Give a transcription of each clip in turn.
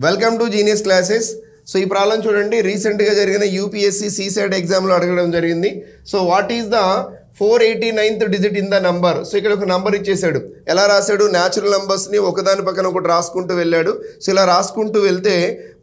Welcome to genius classes. So ఈ problem చూడండి, రీసెంట్గా జరిగిన యూపీఎస్సీ సీసెట్ ఎగ్జామ్లో అడగడం జరిగింది. So what is the 489th digit in the number. So ఇక్కడ ఒక నంబర్ ఇచ్చేసాడు. ఎలా రాశాడు? న్యాచురల్ నంబర్స్ని ఒకదాని పక్కన ఒకటి రాసుకుంటూ వెళ్ళాడు. సో ఇలా రాసుకుంటూ వెళ్తే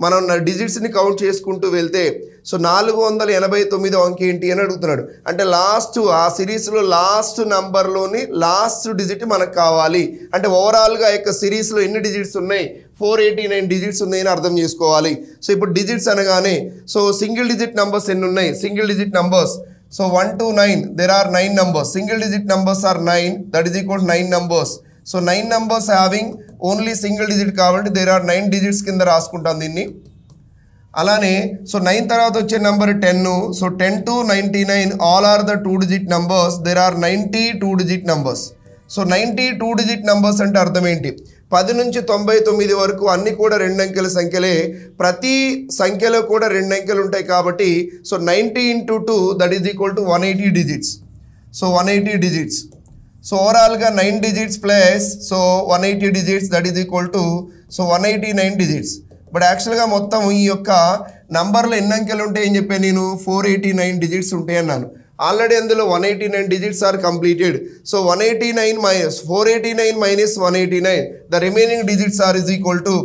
మనం డిజిట్స్ని కౌంట్ చేసుకుంటూ వెళ్తే సో 489 అంకె ఏంటి అని అడుగుతున్నాడు. అంటే లాస్ట్ ఆ సిరీస్లో లాస్ట్ నంబర్లోని లాస్ట్ డిజిట్ మనకు కావాలి. అంటే ఓవరాల్గా యొక్క సిరీస్లో ఎన్ని డిజిట్స్ ఉన్నాయి? 489 డిజిట్స్ ఉన్నాయని అర్థం చేసుకోవాలి. సో ఇప్పుడు డిజిట్స్ అనగానే సో సింగిల్ డిజిట్ నంబర్స్ ఎన్ని ఉన్నాయి? Single digit numbers so 1 to 9 there are 9 numbers. Single digit numbers are 9, that is equal to 9 numbers. So 9 numbers having only single digit కాబట్టి there are 9 digits కింద రాసుకుంటాం దీన్ని. అలానే so 9 తర్వాత వచ్చే number 10. So 10 to 99 all are the 2 digit numbers. There are 90 2 digit numbers. So 90 2 digit numbers అంటే అర్థం ఏంటి? 10 నుంచి 99 వరకు అన్ని కూడా 2 అంకెల సంఖ్యలే. ప్రతి సంఖ్యలో కూడా 2 అంకెలు ఉంటాయి కాబట్టి so 90 into 2 that is equal to 180 digits. So 180 digits. So ఓవరాల్గా 9 digits plus so 180 digits that is equal to so 189 digits. But యాక్చువల్గా మొత్తం ఈ యొక్క నంబర్లో ఎన్ని అంకెలు ఉంటాయని చెప్పాను నేను? 489 డిజిట్స్ ఉంటాయి అన్నాను. ఆల్రెడీ అందులో 189 digits are completed. So 189 minus 489 minus 189, the remaining digits are is equal to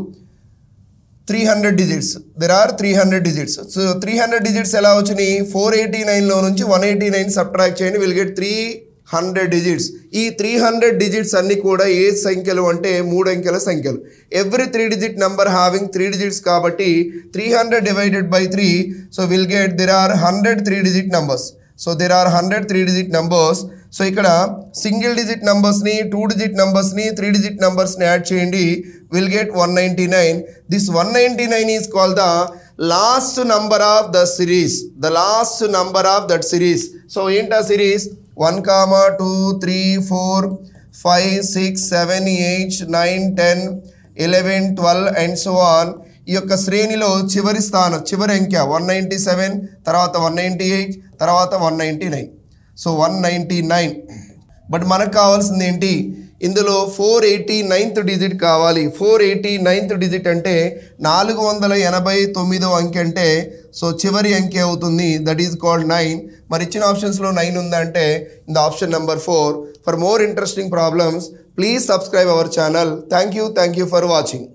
300 digits. There are 300 digits. So 300 digits ఎలా వచ్చినాయి? 489లో నుంచి 189 సబ్ట్రాక్ట్ చేయండి, విల్ గెట్ 300 digits. ఈ 300 digits అన్ని కూడా ఏ సంఖ్యలు అంటే 3 అంకెల సంఖ్యలు. Every 3 digit number having 3 digits కాబట్టి 300 divided by 3, so will get there are 100 3 digit numbers. So there are 100 3 digit numbers. So ఇక్కడ సింగిల్ డిజిట్ నెంబర్స్ని 2 digit నెంబర్స్ని 3 digit నెంబర్స్ని యాడ్ చేయండి, will get 199. This 199 is called the last number of the series. The last number of that series. So ఏంటా సిరీస్? 1, 2, 3, 4, 5, 6, 7, 8, 9, 10, 11, 12 and so on. ఈ యొక్క శ్రేణిలో చివరి స్థానం చివరి అంకె 197, తర్వాత 198, తర్వాత 199. సో 199. బట్ మనకు కావాల్సింది ఏంటి? ఇందులో 489th డిజిట్ కావాలి. 489th డిజిట్ అంటే 489వ అంకె అంటే సో చివరి అంకె అవుతుంది, దట్ ఈజ్ కాల్డ్ 9. మరి ఇచ్చిన ఆప్షన్స్లో 9 ఉందంటే in the option number 4. For more interesting problems please subscribe our channel. Thank you for watching.